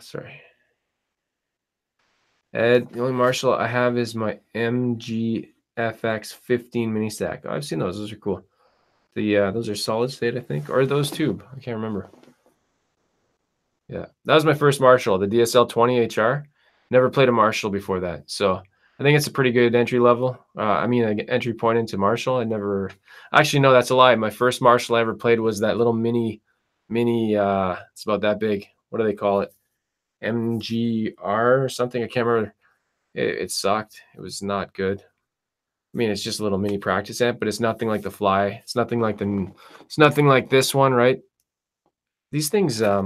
Sorry. Ed, the only Marshall I have is my MGFX 15 mini stack. Oh, I've seen those. Those are cool. Those are solid state, I think, or those tube. I can't remember. Yeah, that was my first Marshall, the DSL 20 HR. Never played a Marshall before that, so I think it's a pretty good entry level. An entry point into Marshall. Actually, no, that's a lie. My first Marshall I ever played was that little mini. It's about that big. What do they call it? MGR or something. I can't remember. It sucked. It was not good. I mean, it's just a little mini practice amp, but it's nothing like the Fly. It's nothing like this one, right? These things, I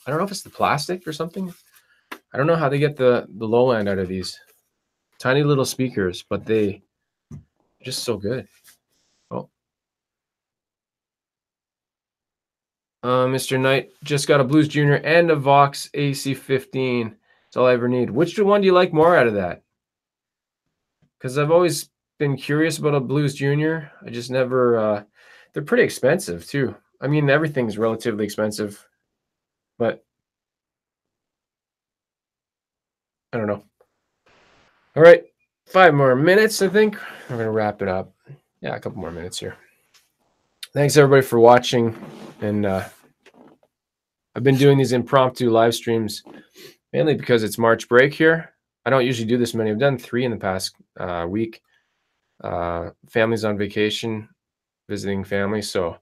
don't know if it's the plastic or something. I don't know how they get the low end out of these tiny little speakers, but they just so good. Oh, Mr. Knight just got a Blues Junior and a Vox AC15. That's all I ever need. Which one do you like more out of that? Because I've always been curious about a Blues Junior. I just never. They're pretty expensive too. I mean, everything's relatively expensive, but I don't know. All right, 5 more minutes. I think we're gonna wrap it up. Yeah, a couple more minutes here. Thanks everybody for watching, and I've been doing these impromptu live streams mainly because it's March break here. I don't usually do this many. I've done 3 in the past week. Family's on vacation, visiting family, so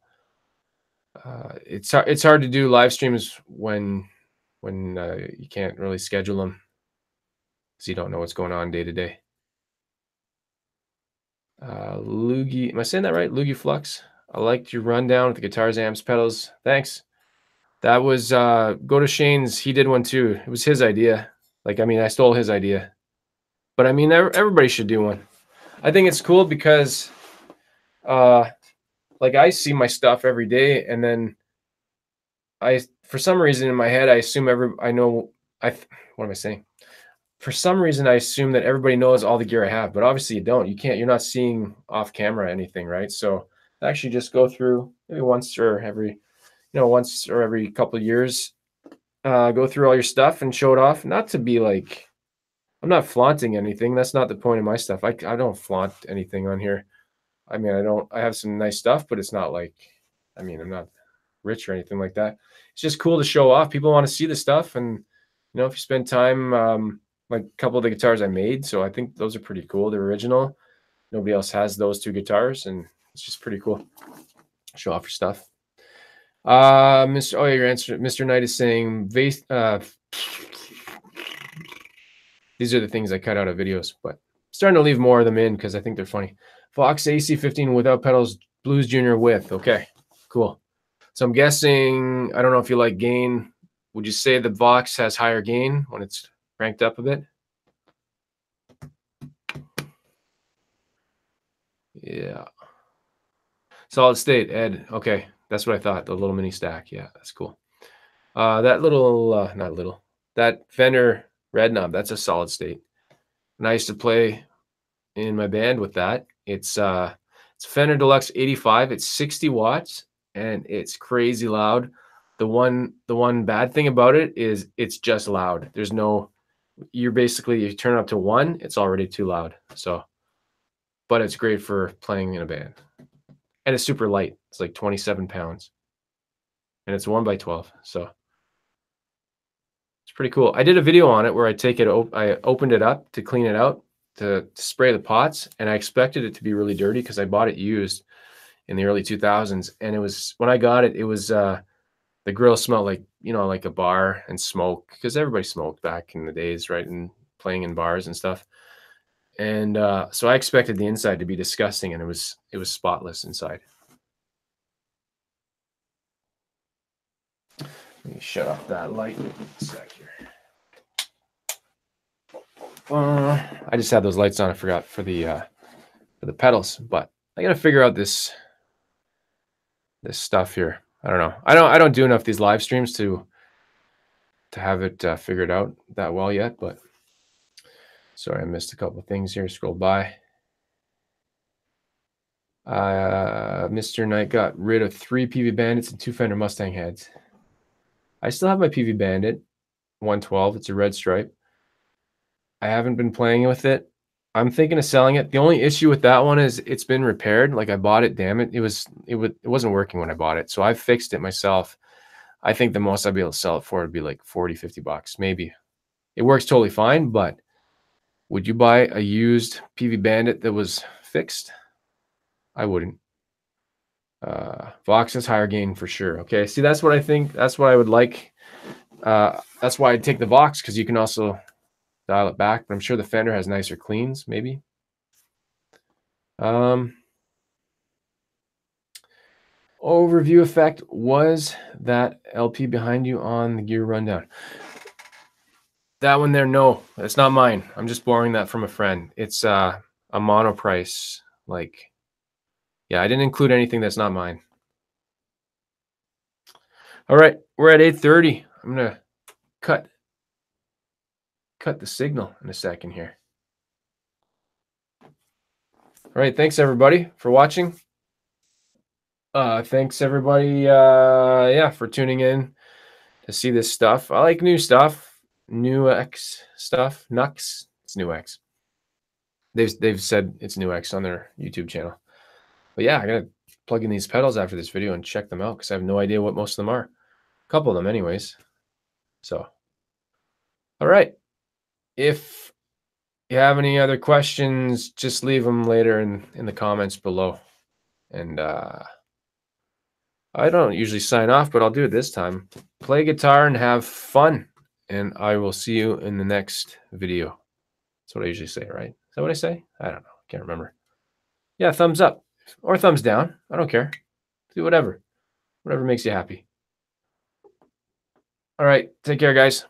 it's hard to do live streams when you can't really schedule them because you don't know what's going on day to day. Loogie, am I saying that right? Loogie Flux. I liked your rundown with the guitars, amps, pedals. Thanks. That was go to Shane's. He did one too. It was his idea. Like, I mean, I stole his idea, but I mean, everybody should do one. I think it's cool because, like, I see my stuff every day, and then for some reason in my head, I assume what am I saying? For some reason, I assume that everybody knows all the gear I have, but obviously you don't. You can't. You're not seeing off camera anything, right? So actually, just go through maybe once or every couple of years, go through all your stuff and show it off. Not to be like, I'm not flaunting anything. That's not the point of my stuff. I don't flaunt anything on here. I mean, I have some nice stuff, but it's not like, I mean, I'm not rich or anything like that. It's just cool to show off. People want to see the stuff. And, if you spend time, like a couple of the guitars I made. So I think those are pretty cool. They're original. Nobody else has those 2 guitars, and it's just pretty cool. Show off your stuff. Your answer, Mr. Knight is saying, these are the things I cut out of videos, but I'm starting to leave more of them in because I think they're funny. Fox AC15 without pedals, Blues Junior with. Okay, cool. So I'm guessing, I don't know if you like gain. Would you say the Vox has higher gain when it's cranked up a bit? Yeah. Solid state, Ed. Okay, that's what I thought. The little mini stack. Yeah, that's cool. That little, that Fender Red Knob, that's a solid state. And I used to play in my band with that. It's Fender Deluxe 85. It's 60 watts and it's crazy loud. The one bad thing about it is it's just loud. There's no, you turn it up to 1, it's already too loud. So, but it's great for playing in a band. And it's super light. It's like 27 pounds. And it's 1x12. So it's pretty cool. I did a video on it where I opened it up to clean it out, to spray the pots, and I expected it to be really dirty because I bought it used in the early 2000s. And when I got it, it was the grill smelled like, like a bar and smoke, because everybody smoked back in the days, right? And playing in bars and stuff. And so I expected the inside to be disgusting, and it was spotless inside. Let me shut off that light in a sec here. I just had those lights on. I forgot for the pedals, but I gotta figure out this stuff here. I don't know. I don't do enough of these live streams to have it figured out that well yet. But sorry, I missed a couple of things here. Scroll by. Mr. Knight got rid of 3 PV Bandits and 2 Fender Mustang heads. I still have my PV Bandit 112. It's a red stripe. I haven't been playing with it. I'm thinking of selling it. The only issue with that one is it's been repaired. Like, I bought it, damn it. It wasn't working when I bought it. So I fixed it myself. I think the most I'd be able to sell it for would be like 40, 50 bucks, maybe. It works totally fine, but would you buy a used PV Bandit that was fixed? I wouldn't. Vox has higher gain for sure. Okay, see, that's what I think. That's what I would like. That's why I'd take the Vox, because you can also dial it back. But I'm sure the Fender has nicer cleans, maybe. Overview effect, was that LP behind you on the gear rundown? That one there, no, it's not mine. I'm just borrowing that from a friend. It's a mono price. Like, yeah, I didn't include anything that's not mine. All right, we're at 8:30. I'm gonna cut the signal in a second here. All right, thanks everybody for watching. Thanks everybody, yeah, for tuning in to see this stuff. I like new stuff, NUX stuff. NUX, it's NUX. They've said it's NUX on their YouTube channel. But yeah, I gotta plug in these pedals after this video and check them out because I have no idea what most of them are. A couple of them, anyways. So, all right. If you have any other questions, just leave them later in the comments below. And I don't usually sign off, but I'll do it this time. Play guitar and have fun. And I will see you in the next video. That's what I usually say, right? Is that what I say? I don't know. Can't remember. Yeah, thumbs up or thumbs down. I don't care. Do whatever. Whatever makes you happy. All right. Take care, guys.